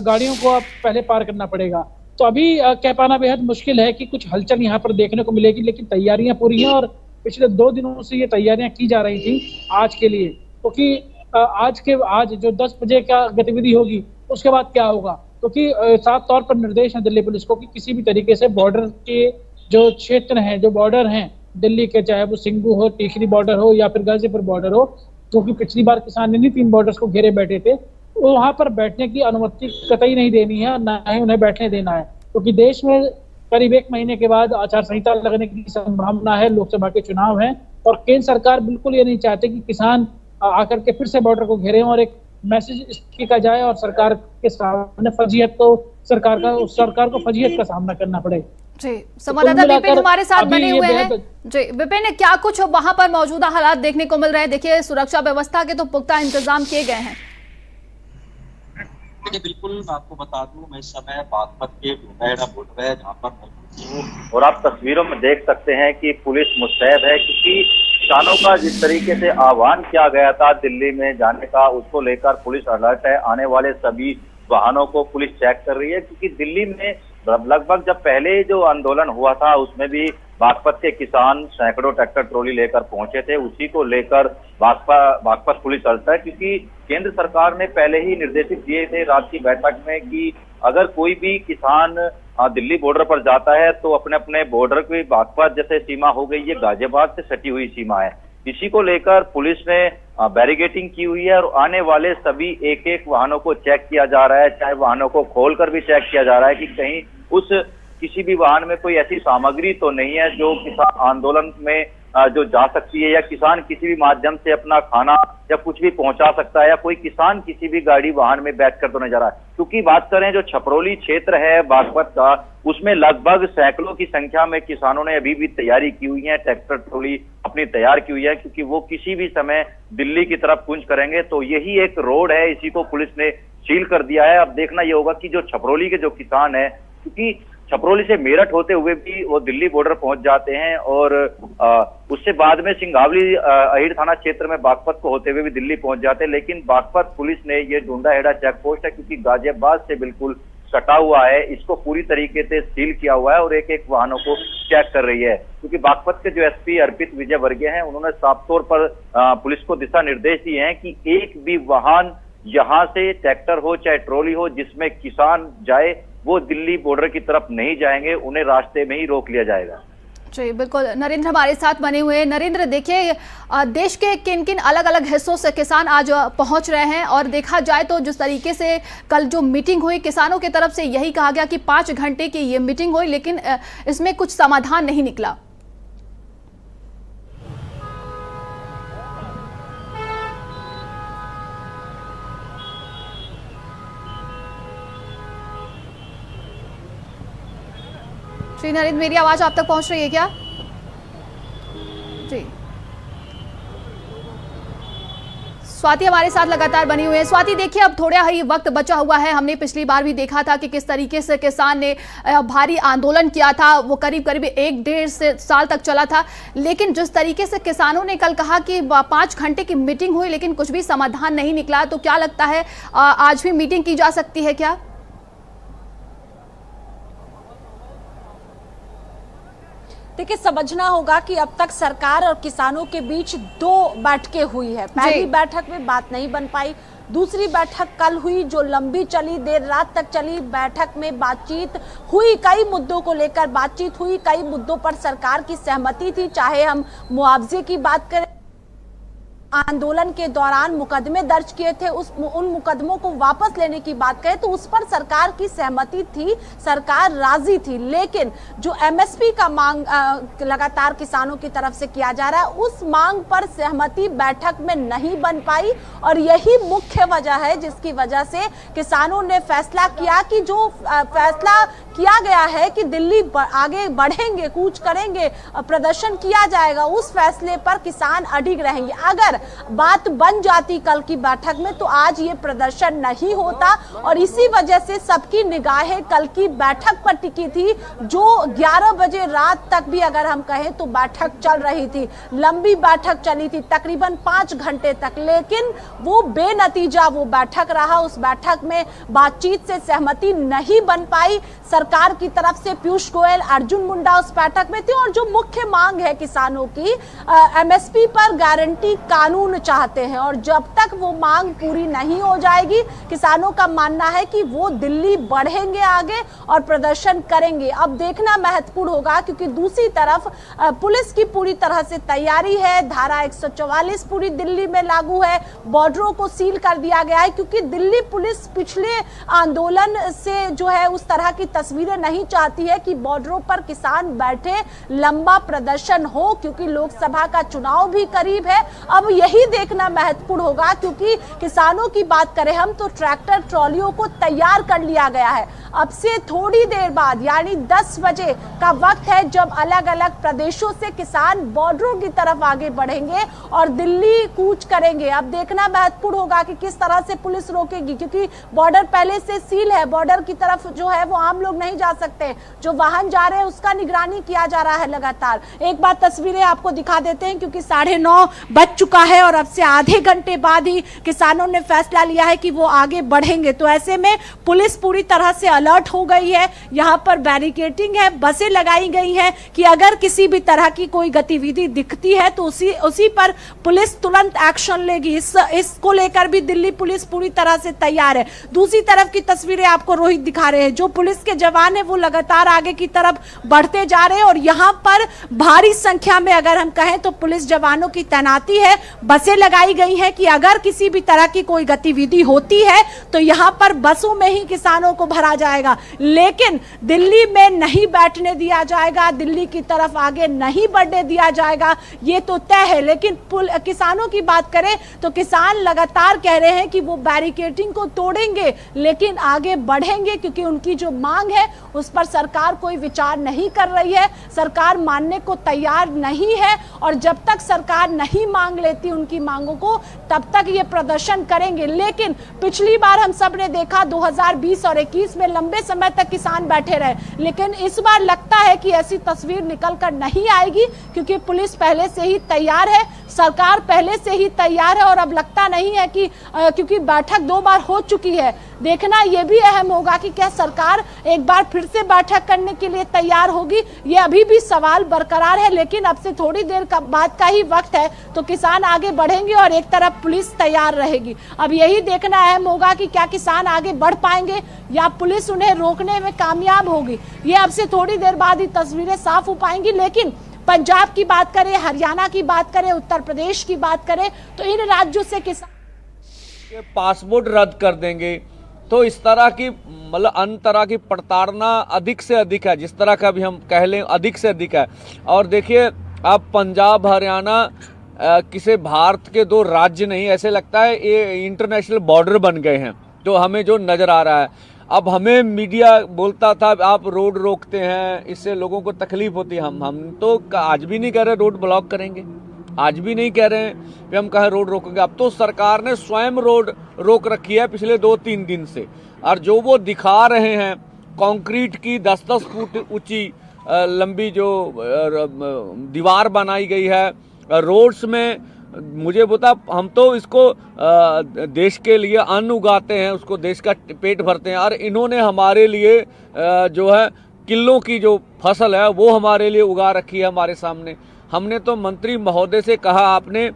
गाड़ियों को अब पहले पार करना पड़ेगा। तो अभी कह पाना बेहद मुश्किल है कि कुछ हलचल यहाँ पर देखने को मिलेगी, लेकिन तैयारियां पूरी हैं और पिछले 2 दिनों से ये तैयारियां की जा रही थी आज के लिए, क्योंकि आज जो 10 बजे का गतिविधि होगी उसके बाद क्या होगा, क्योंकि साफ तौर पर निर्देश है दिल्ली पुलिस को कि किसी भी तरीके से बॉर्डर के जो क्षेत्र हैं, जो बॉर्डर हैं दिल्ली के, चाहे वो सिंगू हो, टीकरी बॉर्डर हो या फिर गाजीपुर बॉर्डर हो, क्योंकि पिछली बार किसान इन्हीं 3 बॉर्डर्स को घेरे बैठे थे, तो वहां पर बैठने की अनुमति कतई नहीं देनी है, ना ही उन्हें बैठने देना है, क्योंकि देश में करीब 1 महीने के बाद आचार संहिता लगने की संभावना है, लोकसभा के चुनाव हैं और केंद्र सरकार बिल्कुल ये नहीं चाहते कि किसान आकर के फिर से बॉर्डर को घेरें और एक मैसेज किया जाए और सरकार के सामने सरकार को फजीहत का सामना करना पड़े।
जी, संवाददाता विपिन हमारे साथ बने हुए हैं। जी विपिन, क्या कुछ वहां पर मौजूदा हालात देखने को मिल रहे हैं? देखिए, सुरक्षा व्यवस्था के तो पुख्ता इंतजाम किए गए हैं।
बिल्कुल, मैं आपको बता दूं, मैं इस समय बागपत के मोटरवे है जहाँ पर मौजूद हूँ और आप तस्वीरों में देख सकते हैं कि पुलिस मुस्तैद है, क्योंकि किसानों का जिस तरीके से आह्वान किया गया था दिल्ली में जाने का, उसको लेकर पुलिस अलर्ट है। आने वाले सभी वाहनों को पुलिस चेक कर रही है, क्योंकि दिल्ली में लगभग जब पहले जो आंदोलन हुआ था उसमें भी बागपत के किसान सैकड़ों ट्रैक्टर ट्रॉली लेकर पहुंचे थे। उसी को लेकर बागपत पुलिस अलर्ट है, क्योंकि केंद्र सरकार ने पहले ही निर्देशित दिए थे रात की बैठक में कि अगर कोई भी किसान दिल्ली बॉर्डर पर जाता है तो अपने अपने बॉर्डर की बागपत जैसे सीमा हो गई, ये गाजियाबाद से सटी हुई सीमा है, इसी को लेकर पुलिस ने बैरिकेडिंग की हुई है और आने वाले सभी एक वाहनों को चेक किया जा रहा है, चाहे वाहनों को खोलकर भी चेक किया जा रहा है कि कहीं किसी भी वाहन में कोई ऐसी सामग्री तो नहीं है जो किसान आंदोलन में जो जा सकती है, या किसान किसी भी माध्यम से अपना खाना या कुछ भी पहुंचा सकता है, या कोई किसान किसी भी गाड़ी वाहन में बैठकर तो नहीं जा रहा है। क्योंकि बात करें जो छपरौली क्षेत्र है बागपत का, उसमें लगभग सैकड़ों की संख्या में किसानों ने अभी भी तैयारी की हुई है, ट्रैक्टर ट्रॉली अपनी तैयार की हुई है, क्योंकि वो किसी भी समय दिल्ली की तरफ कूच करेंगे। तो यही एक रोड है, इसी को पुलिस ने सील कर दिया है। अब देखना यह होगा कि जो छपरौली के जो किसान है, क्योंकि छपरौली से मेरठ होते हुए भी वो दिल्ली बॉर्डर पहुंच जाते हैं और उससे बाद में सिंघावली अहिर थाना क्षेत्र में बागपत को होते हुए भी दिल्ली पहुंच जाते हैं। लेकिन बागपत पुलिस ने ये ढूंढा चेक पोस्ट है, क्योंकि गाजियाबाद से बिल्कुल सटा हुआ है, इसको पूरी तरीके से सील किया हुआ है और एक वाहनों को चेक कर रही है। क्योंकि बागपत के जो एसपी अर्पित विजयवर्गीय हैं, उन्होंने साफ तौर पर पुलिस को दिशा निर्देश दिए हैं कि एक भी वाहन यहाँ से ट्रैक्टर हो चाहे ट्रॉली हो जिसमें किसान जाए, वो दिल्ली बॉर्डर की तरफ नहीं जाएंगे, उन्हें रास्ते में ही रोक लिया जाएगा।
जी बिल्कुल, नरेंद्र हमारे साथ बने हुए हैं। नरेंद्र, देखिए, देश के किन किन अलग अलग हिस्सों से किसान आज पहुंच रहे हैं और देखा जाए तो जिस तरीके से कल जो मीटिंग हुई, किसानों की तरफ से यही कहा गया कि 5 घंटे की ये मीटिंग हुई, लेकिन इसमें कुछ समाधान नहीं निकला। श्री नरेंद्र, मेरी आवाज आप तक पहुंच रही है क्या? जी, स्वाति हमारे साथ लगातार बनी हुई है। स्वाति, देखिए अब थोड़ा ही वक्त बचा हुआ है। हमने पिछली बार भी देखा था कि किस तरीके से किसान ने भारी आंदोलन किया था, वो करीब करीब 1-1.5 साल तक चला था। लेकिन जिस तरीके से किसानों ने कल कहा कि 5 घंटे की मीटिंग हुई लेकिन कुछ भी समाधान नहीं निकला, तो क्या लगता है आज भी मीटिंग की जा सकती है क्या?
देखिए, समझना होगा कि अब तक सरकार और किसानों के बीच 2 बैठकें हुई है। पहली बैठक में बात नहीं बन पाई, दूसरी बैठक कल हुई जो लंबी चली, देर रात तक चली। बैठक में बातचीत हुई, कई मुद्दों को लेकर बातचीत हुई, कई मुद्दों पर सरकार की सहमति थी। चाहे हम मुआवजे की बात करें, आंदोलन के दौरान मुकदमे दर्ज किए थे, उन मुकदमों को वापस लेने की बात करें तो उस पर सरकार की सहमति थी, सरकार राजी थी। लेकिन जो एमएसपी का मांग लगातार किसानों की तरफ से किया जा रहा है, उस मांग पर सहमति बैठक में नहीं बन पाई और यही मुख्य वजह है जिसकी वजह से किसानों ने फैसला किया कि जो फैसला किया गया है कि दिल्ली आगे बढ़ेंगे, कूच करेंगे, प्रदर्शन किया जाएगा, उस फैसले पर किसान अडिग रहेंगे। अगर बात बन जाती कल की बैठक में तो आज ये प्रदर्शन नहीं होता और इसी वजह से सबकी निगाहें कल की बैठक पर टिकी थी, जो 11 बजे रात तक भी अगर हम कहें तो बैठक चल रही थी। लंबी बैठक चली थी, तकरीबन 5 घंटे तक, लेकिन वो बेनतीजा वो बैठक रहा। उस बैठक में बातचीत से सहमति नहीं बन पाई। सरकार की तरफ से पीयूष गोयल, अर्जुन मुंडा उस बैठक में थे और जो मुख्य मांग है किसानों की, एमएसपी पर गारंटी कानून चाहते हैं और जब तक वो मांग पूरी नहीं हो जाएगी, किसानों का मानना है कि वो दिल्ली बढ़ेंगे आगे और प्रदर्शन करेंगे। अब देखना महत्वपूर्ण होगा क्योंकि दूसरी तरफ पुलिस की पूरी तरह से तैयारी है। धारा 144 पूरी दिल्ली में लागू है, बॉर्डरों को सील कर दिया गया है क्योंकि दिल्ली पुलिस पिछले आंदोलन से जो है उस तरह की तस्वीरें नहीं चाहती है कि बॉर्डरों पर किसान बैठे, लंबा प्रदर्शन हो, क्योंकि लोकसभा का चुनाव भी करीब है। अब यही देखना महत्वपूर्ण होगा क्योंकि किसानों की बात करें हम तो ट्रैक्टर ट्रॉलियों को तैयार कर लिया गया है। अब से थोड़ी देर बाद यानी 10 बजे का वक्त है जब अलग अलग प्रदेशों से किसान बॉर्डरों की तरफ आगे बढ़ेंगे और दिल्ली कूच करेंगे। अब देखना महत्वपूर्ण होगा कि किस तरह से पुलिस रोकेगी क्योंकि बॉर्डर पहले से सील है, बॉर्डर की तरफ जो है वो आम लोग नहीं जा सकते, जो वाहन जा रहे हैं उसका निगरानी किया जा रहा है लगातार। एक बार तस्वीरें आपको दिखा देते हैं क्योंकि 9:30 बज चुका है और अब से आधे घंटे बाद ही किसानों ने फैसला लिया है कि वो आगे बढ़ेंगे। तो ऐसे में पुलिस पूरी तरह से अलर्ट हो गई है, यहाँ पर बैरिकेडिंग है, बसें लगाई गई हैं कि अगर किसी भी तरह की कोई गतिविधि दिखती है तो उसी पर पुलिस तुरंत एक्शन लेगी। इसको लेकर भी दिल्ली पुलिस पूरी तरह से तैयार है। दूसरी तरफ की तस्वीरें आपको रोहित दिखा रहे हैं, जो पुलिस के जवान है वो लगातार आगे की तरफ बढ़ते जा रहे हैं और यहाँ पर भारी संख्या में अगर हम कहें तो पुलिस जवानों की तैनाती है, बसें लगाई गई हैं कि अगर किसी भी तरह की कोई गतिविधि होती है तो यहाँ पर बसों में ही किसानों को भरा जाएगा, लेकिन दिल्ली में नहीं बैठने दिया जाएगा, दिल्ली की तरफ आगे नहीं बढ़ने दिया जाएगा, ये तो तय है। लेकिन किसानों की बात करें तो किसान लगातार कह रहे हैं कि वो बैरिकेडिंग को तोड़ेंगे लेकिन आगे बढ़ेंगे क्योंकि उनकी जो मांग है उस पर सरकार कोई विचार नहीं कर रही है, सरकार मानने को तैयार नहीं है और जब तक सरकार नहीं मांग लेती उनकी मांगों को तब तक ये प्रदर्शन करेंगे। लेकिन पिछली बार हम सब ने देखा 2020 और 21 में लंबे समय तक किसान बैठे रहे, लेकिन इस बार लगता है कि ऐसी तस्वीर निकल कर नहीं आएगी क्योंकि पुलिस पहले से ही तैयार है, सरकार पहले से ही तैयार है और अब लगता नहीं है कि क्योंकि बैठक 2 बार हो चुकी है, देखना यह भी अहम होगा कि क्या सरकार एक बार फिर से बैठक करने के लिए तैयार होगी, ये अभी भी सवाल बरकरार है। लेकिन अब से थोड़ी देर बाद का ही वक्त है तो किसान आगे बढ़ेंगे और एक तरफ पुलिस तैयार रहेगी। अब यही देखना अहम होगा कि क्या किसान आगे बढ़ पाएंगे या पुलिस उन्हें रोकने में कामयाब होगी, ये अब से थोड़ी देर बाद ही तस्वीरें साफ हो पाएंगी। लेकिन पंजाब की बात करें, हरियाणा की बात करें, उत्तर प्रदेश की बात करें तो इन राज्यों से किसान
पासपोर्ट रद्द कर देंगे तो इस तरह की मतलब अन्य तरह की प्रताड़ना अधिक से अधिक है, जिस तरह का भी हम कह लें अधिक से अधिक है। और देखिए अब पंजाब हरियाणा किसी भारत के 2 राज्य नहीं, ऐसे लगता है ये इंटरनेशनल बॉर्डर बन गए हैं तो हमें जो नज़र आ रहा है। अब हमें मीडिया बोलता था आप रोड रोकते हैं, इससे लोगों को तकलीफ होती है, हम तो आज भी नहीं कह रहे रोड ब्लॉक करेंगे, आज भी नहीं कह रहे हैं कि हम कहीं रोड रोकेंगे। अब तो सरकार ने स्वयं रोड रोक रखी है पिछले 2-3 दिन से, और जो वो दिखा रहे हैं कंक्रीट की 10-10 फुट ऊंची लंबी जो दीवार बनाई गई है रोड्स में, मुझे बता, हम तो इसको देश के लिए अन्न उगाते हैं, उसको देश का पेट भरते हैं, और इन्होंने हमारे लिए जो है किलों की जो फसल है वो हमारे लिए उगा रखी है हमारे सामने। हमने तो मंत्री महोदय से कहा, आपने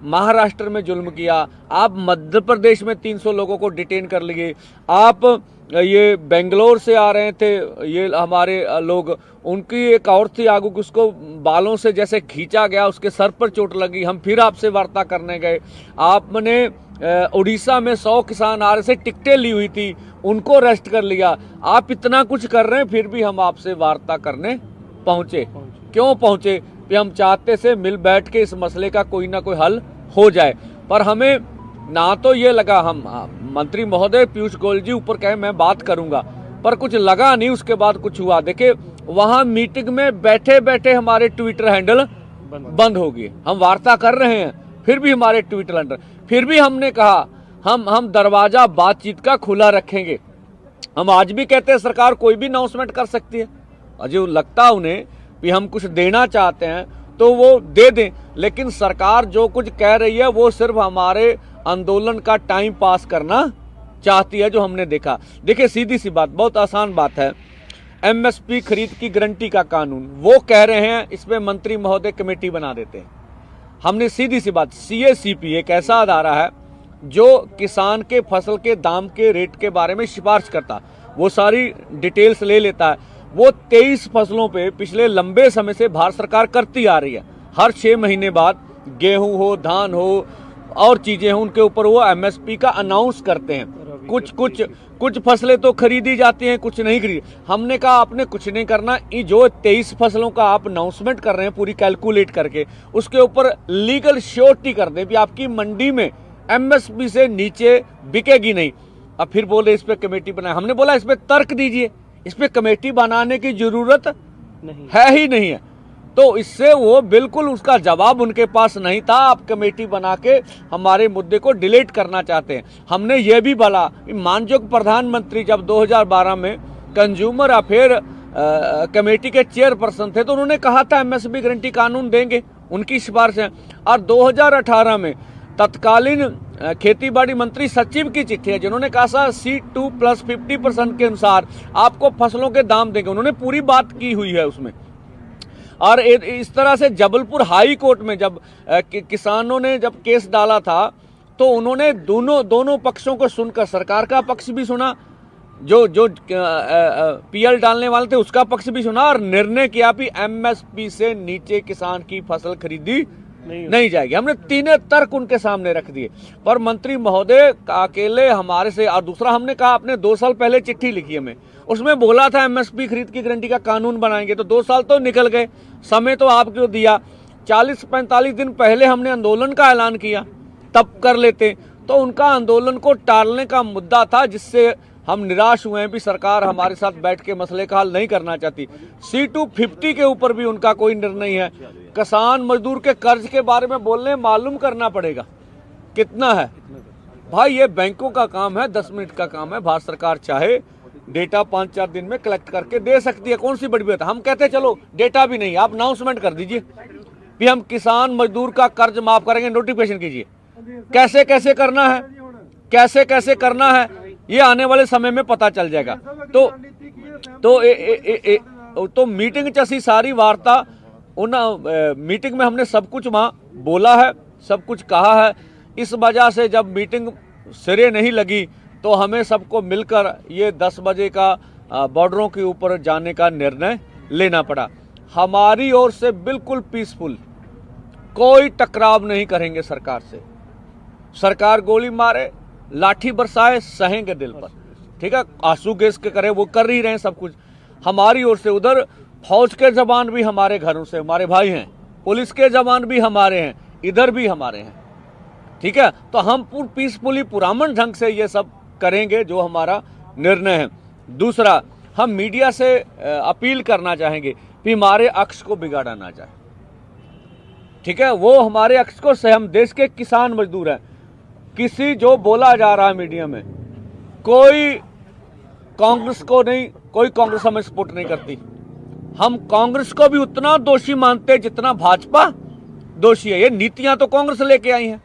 महाराष्ट्र में जुल्म किया, आप मध्य प्रदेश में 300 लोगों को डिटेन कर लिए, आप ये बेंगलोर से आ रहे थे ये हमारे लोग, उनकी एक और थी आगू, उसको बालों से जैसे खींचा गया, उसके सर पर चोट लगी, हम फिर आपसे वार्ता करने गए। आपने उड़ीसा में 100 किसान आ रहे से टिकटें ली हुई थी, उनको अरेस्ट कर लिया। आप इतना कुछ कर रहे हैं फिर भी हम आपसे वार्ता करने पहुंचे। क्यों पहुंचे? कि हम चाहते से मिल बैठ के इस मसले का कोई ना कोई हल हो जाए, पर हमें ना तो ये लगा, हम मंत्री महोदय पीयूष गोयल जी ऊपर कहे मैं बात करूंगा, पर कुछ लगा नहीं, उसके बाद कुछ हुआ। देखिए वहां मीटिंग में बैठे बैठे हमारे ट्विटर हैंडल बंद हो गए, हम वार्ता कर रहे हैं फिर भी हमारे ट्विटर हैंडल, फिर भी हमने कहा हम दरवाजा बातचीत का खुला रखेंगे। हम आज भी कहते हैं सरकार कोई भी अनाउंसमेंट कर सकती है, अजय लगता उन्हें कि हम कुछ देना चाहते हैं तो वो दे दें, लेकिन सरकार जो कुछ कह रही है वो सिर्फ हमारे आंदोलन का टाइम पास करना चाहती है, जो हमने देखा। देखिए सीधी सी बात, बहुत आसान बात है, एमएसपी खरीद की गारंटी का कानून, वो कह रहे हैं इसमें मंत्री महोदय कमेटी बना देते हैं। हमने सीधी सी बात, सीएसीपी एक ऐसा अदारा है जो किसान के फसल के दाम के रेट के बारे में सिफारिश करता, वो सारी डिटेल्स ले लेता है। वो 23 फसलों पे पिछले लंबे समय से भारत सरकार करती आ रही है, हर 6 महीने बाद गेहूं हो, धान हो और चीजें हो, उनके ऊपर वो एमएसपी का अनाउंस करते हैं। कुछ फसलें तो खरीदी जाती हैं, कुछ नहीं खरीदी। हमने कहा आपने कुछ नहीं करना, ये जो 23 फसलों का आप अनाउंसमेंट कर रहे हैं पूरी कैलकुलेट करके, उसके ऊपर लीगल श्योरिटी कर दें कि आपकी मंडी में एमएसपी से नीचे बिकेगी नहीं। अब फिर बोले इस पे कमेटी बनाए, हमने बोला इस पे तर्क दीजिए, इस पे कमेटी बनाने की जरूरत है ही नहीं है। तो इससे वो बिल्कुल उसका जवाब उनके पास नहीं था, आप कमेटी बना के हमारे मुद्दे को डिलीट करना चाहते हैं। हमने ये भी बोला, माननीय प्रधानमंत्री जब 2012 में कंज्यूमर अफेयर कमेटी के चेयरपर्सन थे तो उन्होंने कहा था एमएसपी गारंटी कानून देंगे, उनकी सिफारिश है। और 2018 में तत्कालीन खेती बाड़ी मंत्री सचिव की चिट्ठी है जिन्होंने कहा था C2 प्लस 50% के अनुसार आपको फसलों के दाम देंगे, उन्होंने पूरी बात की हुई है उसमें। और इस तरह से जबलपुर हाई कोर्ट में जब किसानों ने जब केस डाला था तो उन्होंने दोनों पक्षों को सुनकर सरकार का पक्ष भी सुना, जो पीएल डालने वाले थे उसका पक्ष भी सुना, और निर्णय किया कि एमएसपी से नीचे किसान की फसल खरीदी नहीं जाएगी। हमने तीनों तर्क उनके सामने रख दिए, पर मंत्री महोदय अकेले हमारे से। और दूसरा हमने कहा आपने 2 साल पहले चिट्ठी लिखी हमें, उसमें बोला था एमएसपी खरीद की गारंटी का कानून बनाएंगे, तो 2 साल तो निकल गए, समय तो आपको दिया। 40-45 दिन पहले हमने आंदोलन का ऐलान किया, तब कर लेते। तो उनका आंदोलन को टालने का मुद्दा था, जिससे हम निराश हुए हैं भी सरकार हमारे साथ बैठ के मसले का हल नहीं करना चाहती। C250 के ऊपर भी उनका कोई निर्णय है। किसान मजदूर के कर्ज के बारे में बोलने, मालूम करना पड़ेगा कितना है भाई, ये बैंकों का काम है, 10 मिनट का काम है। भारत सरकार चाहे डेटा 5-4 दिन में कलेक्ट करके दे सकती है, कौन सी बड़ी बात है। हम कहते हैं चलो डेटा भी नहीं, आप अनाउंसमेंट कर दीजिए भी हम किसान मजदूर का कर्ज माफ करेंगे, नोटिफिकेशन कीजिए। कैसे कैसे करना है, कैसे कैसे करना है, ये आने वाले समय में पता चल जाएगा। तो मीटिंग चसी सारी वार्ता, उन मीटिंग में हमने सब कुछ वहाँ बोला है, सब कुछ कहा है। इस वजह से जब मीटिंग सिरे नहीं लगी तो हमें सबको मिलकर ये 10 बजे का बॉर्डरों के ऊपर जाने का निर्णय लेना पड़ा। हमारी ओर से बिल्कुल पीसफुल, कोई टकराव नहीं करेंगे सरकार से। सरकार गोली मारे, लाठी बरसाए, सहेंगे दिल पर, ठीक है। आंसू गैस के करे, वो कर ही रहे हैं सब कुछ हमारी ओर से। उधर फौज के जवान भी हमारे घरों से हमारे भाई हैं, पुलिस के जवान भी हमारे हैं, इधर भी हमारे हैं, ठीक है। तो हम पीसफुली पुरामन ढंग से ये सब करेंगे जो हमारा निर्णय है। दूसरा, हम मीडिया से अपील करना चाहेंगे कि हमारे अक्ष को बिगाड़ा ना जाए, ठीक है, वो हमारे एक्सकोर्स है, हम देश के किसान मजदूर हैं। किसी जो बोला जा रहा है मीडिया में, कोई कांग्रेस को नहीं, कोई कांग्रेस हमें सपोर्ट नहीं करती। हम कांग्रेस को भी उतना दोषी मानते हैं जितना भाजपा दोषी है। ये नीतियां तो कांग्रेस लेके आई हैं,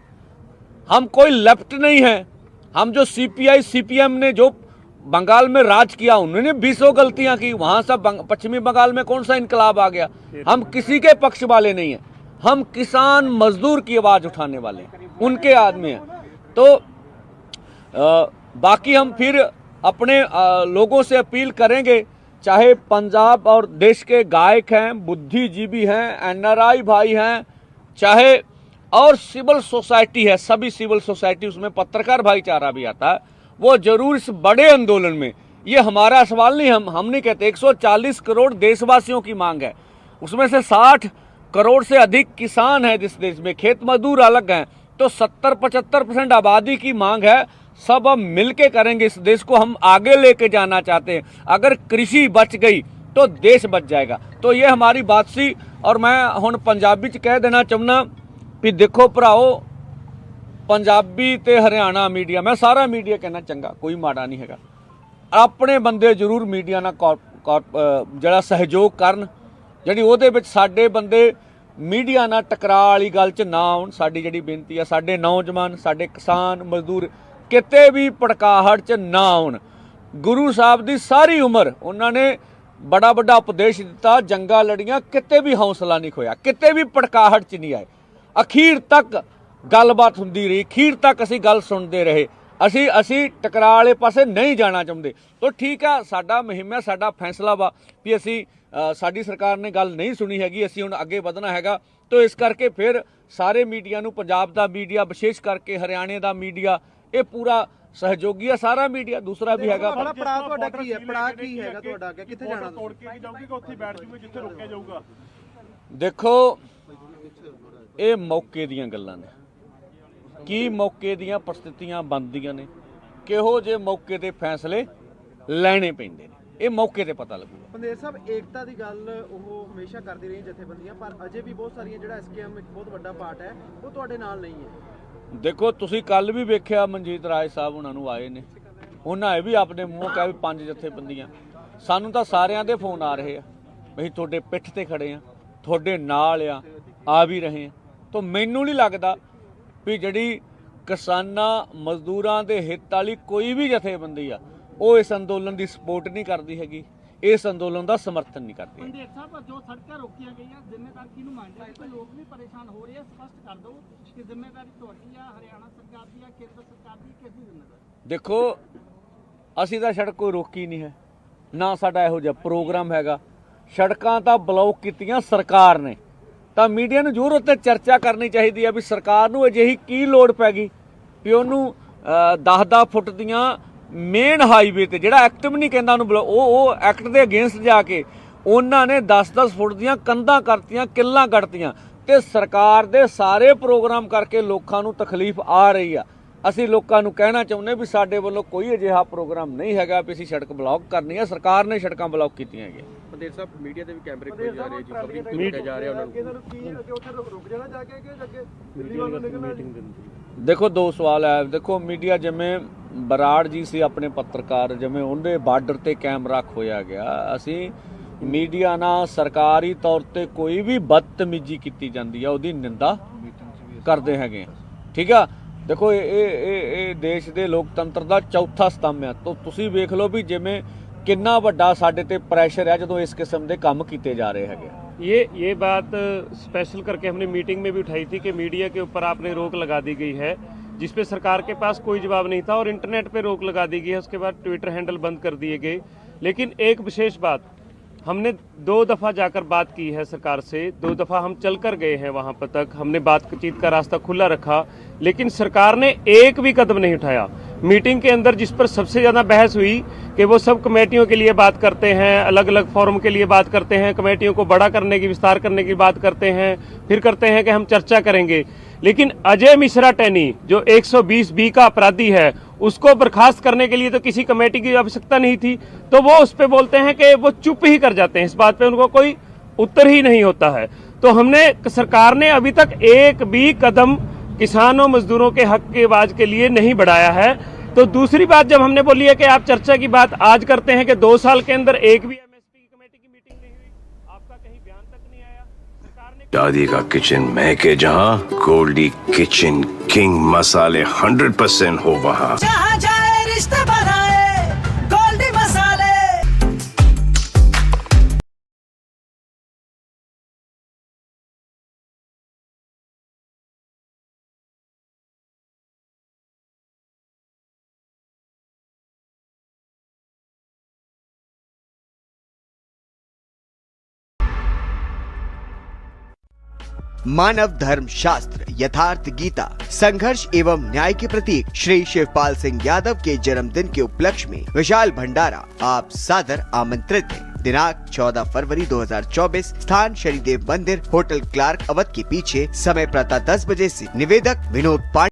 हम कोई लेफ्ट नहीं है। हम जो सीपीआई सीपीएम ने जो बंगाल में राज किया, उन्होंने 20 गलतियां की। वहां से पश्चिमी बंगाल में कौन सा इनकलाब आ गया? हम किसी के पक्ष वाले नहीं हैं, हम किसान मजदूर की आवाज उठाने वाले उनके आदमी हैं। तो बाकी हम फिर अपने लोगों से अपील करेंगे, चाहे पंजाब और देश के गायक हैं, बुद्धिजीवी हैं, एनआरआई भाई हैं, चाहे और सिविल सोसाइटी है, सभी सिविल सोसाइटी, उसमें पत्रकार भाईचारा भी आता है, वो जरूर इस बड़े आंदोलन में, ये हमारा सवाल नहीं, हम नहीं कहते, 140 करोड़ देशवासियों की मांग है, उसमें से 60 करोड़ से अधिक किसान है जिस देश में, खेत मजदूर अलग हैं, तो 70-75% आबादी की मांग है। सब हम मिलके करेंगे, इस देश को हम आगे लेके जाना चाहते हैं। अगर कृषि बच गई तो देश बच जाएगा। तो ये हमारी बात सी। और मैं हुण पंजाबी च कह देना चाहना भी देखो भराओ, पंजाबी ते हरियाणा मीडिया, मैं सारा मीडिया कहना चंगा, कोई माड़ा नहीं हैगा। अपने बंदे जरूर मीडिया नाल जिहड़ा सहयोग करन, जिहड़ी ओहदे विच साडे बंदे मीडिया नाल टकराअ वाली गल च ना आउण। साडी जिहड़ी बेनती है, साडे नौजवान, साडे किसान मजदूर किते भी भड़काहट च ना आउण। गुरु साहब दी सारी उम्र उन्होंने बड़ा वड्डा उपदेश दिता, जंगा लड़ियां, किते भी हौसला नहीं खोया, किते भी भड़काहट च नहीं आए। अखीर तक गलबात हुंदी रही, अखीर तक असी गल सुनते रहे। असी टकराअ वाले पासे नहीं जाना चाहते। तो ठीक है, साडा मुहिम है, साडा फैसला वा भी असी साडी सरकार ने गल नहीं सुनी हैगी, असी हुण अगे वधना हैगा। तो इस करके फिर सारे मीडिया नूं, पंजाब दा मीडिया विशेष करके हरियाणे दा मीडिया, ये पूरा सहयोगी है, सारा मीडिया, दूसरा भी हैगा। देखो ये मौके दीयां गल्लां ने, की मौके दीयां परिस्थितियां बनदियां ने, किहो जे मौके ते फैसले लैणे पैंदे ने, ये मौके ते पता लगूगा।
पंदेर साहब, एकता दी गल ਉਹ ਹਮੇਸ਼ਾ ਕਰਦੀ ਰਹੀ ਜਥੇਬੰਦੀਆਂ, ਪਰ ਅਜੇ ਵੀ ਬਹੁਤ ਸਾਰੀਆਂ ਜਿਹੜਾ ਐਸਕੇਐਮ ਇੱਕ ਬਹੁਤ ਵੱਡਾ ਪਾਰਟ ਹੈ, ਉਹ ਤੁਹਾਡੇ ਨਾਲ ਨਹੀਂ ਹੈ।
ਦੇਖੋ ਤੁਸੀਂ ਕੱਲ ਵੀ ਵੇਖਿਆ ਮਨਜੀਤ ਰਾਜ ਸਾਹਿਬ ਉਹਨਾਂ ਨੂੰ ਆਏ ਨੇ, ਉਹਨਾਂ ਇਹ ਵੀ ਆਪਣੇ ਮੂੰਹੋਂ ਕਿਹਾ ਵੀ 5 ਜਥੇਬੰਦੀਆਂ। ਸਾਨੂੰ ਤਾਂ ਸਾਰਿਆਂ ਦੇ ਫੋਨ ਆ ਰਹੇ ਆ, ਅਸੀਂ ਤੁਹਾਡੇ ਪਿੱਠ ਤੇ ਖੜੇ ਆ, ਤੁਹਾਡੇ ਨਾਲ ਆ ਵੀ ਰਹੇ ਆ। ਤਾਂ ਮੈਨੂੰ ਨਹੀਂ ਲੱਗਦਾ ਵੀ ਜਿਹੜੀ ਕਿਸਾਨਾਂ ਮਜ਼ਦੂਰਾਂ ਦੇ ਹਿੱਤ ਵਾਲੀ ਕੋਈ ਵੀ ਜਥੇਬੰਦੀ ਆ, ਉਹ ਇਸ ਅੰਦੋਲਨ ਦੀ ਸਪੋਰਟ ਨਹੀਂ ਕਰਦੀ ਹੈਗੀ, ਇਸ ਅੰਦੋਲਨ ਦਾ ਸਮਰਥਨ ਨਹੀਂ ਕਰਦੀ।
पंडित साहब, जो सड़कें रोकियां गई हैं, जिम्मेदार किहनूं मानदे हो? लोग भी परेशान हो रहे हैं, स्पष्ट कर दो कि जिम्मेदारी तुहाडी आ, हरियाणा सरकार दी आ, केंद्र सरकार दी, किसदी जिम्मेदारी?
देखो ਅਸੀਂ ਤਾਂ ਸੜਕ ਕੋਈ ਰੋਕੀ ਨਹੀਂ ਹੈ, ਨਾ ਸਾਡਾ ਇਹੋ ਜਿਹਾ ਪ੍ਰੋਗਰਾਮ ਹੈਗਾ। ਸੜਕਾਂ ਤਾਂ ਬਲੌਕ ਕੀਤੀਆਂ ਸਰਕਾਰ ਨੇ, ਤਾਂ ਮੀਡੀਆ ਨੂੰ ਜ਼ਰੂਰ ਉੱਤੇ ਚਰਚਾ ਕਰਨੀ ਚਾਹੀਦੀ ਹੈ ਵੀ ਸਰਕਾਰ ਨੂੰ ਅਜਿਹੀ ਕੀ ਲੋੜ ਪੈ ਗਈ ਵੀ ਉਹਨੂੰ 10-10 ਫੁੱਟ ਦੀਆਂ ਮੇਨ ਹਾਈਵੇ ਤੇ, ਜਿਹੜਾ ਐਕਟ ਵੀ ਨਹੀਂ ਕਹਿੰਦਾ ਉਹਨੂੰ, ਉਹ ਐਕਟ ਦੇ ਅਗੇਂਸਟ ਜਾ ਕੇ ਉਹਨਾਂ ਨੇ 10-10 ਫੁੱਟ ਦੀਆਂ ਕੰਧਾਂ ਕਰਤੀਆਂ, ਕਿੱਲਾਂ ਕੱਢਤੀਆਂ, ਤੇ ਸਰਕਾਰ ਦੇ ਸਾਰੇ ਪ੍ਰੋਗਰਾਮ ਕਰਕੇ ਲੋਕਾਂ ਨੂੰ ਤਕਲੀਫ ਆ ਰਹੀ ਆ। ਅਸੀਂ ਲੋਕਾਂ ਨੂੰ ਕਹਿਣਾ ਚਾਹੁੰਦੇ ਵੀ ਸਾਡੇ ਵੱਲੋਂ ਕੋਈ ਅਜਿਹਾ ਪ੍ਰੋਗਰਾਮ ਨਹੀਂ ਹੈਗਾ ਵੀ ਅਸੀਂ ਸੜਕ ਬਲੌਕ ਕਰਨੀ ਹੈ, ਸਰਕਾਰ ਨੇ ਸੜਕਾਂ ਬਲੌਕ ਕੀਤੀਆਂ ਹੈਗੀਆਂ।
ਪੰਦੇਰ ਸਾਹਿਬ, ਮੀਡੀਆ ਦੇ ਵੀ ਕੈਮਰੇ ਖੋਏ ਜਾ ਰਹੇ, ਜੋ ਪਬਲਿਕ ਨੂੰ ਜਾ ਰਿਹਾ, ਉਹਨਾਂ ਨੂੰ ਕੀ ਉੱਥੇ ਰੁਕ ਜਾਣਾ ਜਾ ਕੇ ਕਿ ਅੱਗੇ ਦਿੱਲੀ ਵੱਲ ਨੂੰ ਨਿਕਲਣਾ?
ਦੇਖੋ ਦੋ ਸਵਾਲ ਹੈ। ਦੇਖੋ ਮੀਡੀਆ, ਜਿਵੇਂ ਬਰਾੜ ਜੀ ਸੀ ਆਪਣੇ ਪੱਤਰਕਾਰ, ਜਿਵੇਂ ਉਹਦੇ ਬਾਰਡਰ ਤੇ ਕੈਮਰਾ ਖੋਇਆ ਗਿਆ, ਅਸੀਂ ਮੀਡੀਆ ਨਾਲ ਸਰਕਾਰੀ ਤੌਰ ਤੇ ਕੋਈ ਵੀ ਬਦਤਮੀਜ਼ੀ ਕੀਤੀ ਜਾਂਦੀ ਆ ਉਹਦੀ ਨਿੰਦਾ ਕਰਦੇ ਹੈਗੇ, ਠੀਕ ਆ। ਦੇਖੋ ਇਹ ਦੇਸ਼ ਦੇ ਲੋਕਤੰਤਰ ਦਾ ਚੌਥਾ ਸਤੰਭ ਆ। ਤਾਂ ਤੁਸੀਂ ਵੇਖ ਲਓ ਵੀ ਜਿਵੇਂ ਕਿੰਨਾ ਵੱਡਾ ਸਾਡੇ ਤੇ ਪ੍ਰੈਸ਼ਰ ਹੈ ਜਦੋਂ ਇਸ ਕਿਸਮ ਦੇ ਕੰਮ ਕੀਤੇ ਜਾ ਰਹੇ ਹੈਗੇ।
ये बात स्पेशल करके हमने मीटिंग में भी उठाई थी कि मीडिया के ऊपर आपने रोक लगा दी गई है, जिस पे सरकार के पास कोई जवाब नहीं था, और इंटरनेट पे रोक लगा दी गई है, उसके बाद ट्विटर हैंडल बंद कर दिए गए। लेकिन एक विशेष बात, हमने 2 दफ़ा जाकर बात की है सरकार से, 2 दफ़ा हम चल कर गए हैं वहाँ पर तक, हमने बातचीत का रास्ता खुला रखा, लेकिन सरकार ने एक भी कदम नहीं उठाया। मीटिंग के अंदर जिस पर सबसे ज़्यादा बहस हुई कि वो सब कमेटियों के लिए बात करते हैं, अलग अलग फोरम के लिए बात करते हैं, कमेटियों को बड़ा करने की, विस्तार करने की बात करते हैं, फिर करते हैं कि हम चर्चा करेंगे। लेकिन अजय मिश्रा टैनी जो 120B का अपराधी है, उसको बर्खास्त करने के लिए तो किसी कमेटी की आवश्यकता नहीं थी, तो वो उस पर बोलते हैं कि वो चुप ही कर जाते हैं, इस बात पे उनको कोई उत्तर ही नहीं होता है। तो हमने सरकार ने अभी तक एक भी कदम किसानों मजदूरों के हक की आवाज के लिए नहीं बढ़ाया है। तो दूसरी बात जब हमने बोली है कि आप चर्चा की बात आज करते हैं कि 2 साल के अंदर एक भी एमएसपी कमेटी की मीटिंग नहीं हुई, आपका कहीं बयान तक नहीं आया। सरकार ने
दादी का किचन महके जहाँ, गोल्डी किचन किंग मसाले 100% हो वहाँ।
जहाँ जाए रिश्ते बनाए गोल्डी मसाले।
मानव धर्म शास्त्र यथार्थ गीता संघर्ष एवं न्याय के प्रतीक श्री शिवपाल सिंह यादव के जन्मदिन के उपलक्ष्य में विशाल भंडारा आप सादर आमंत्रित हैं। दिनांक 14 फरवरी 2024, स्थान शनिदेव मंदिर, होटल क्लार्क अवध के पीछे, समय प्रातः 10 बजे से। निवेदक विनोद पांडे।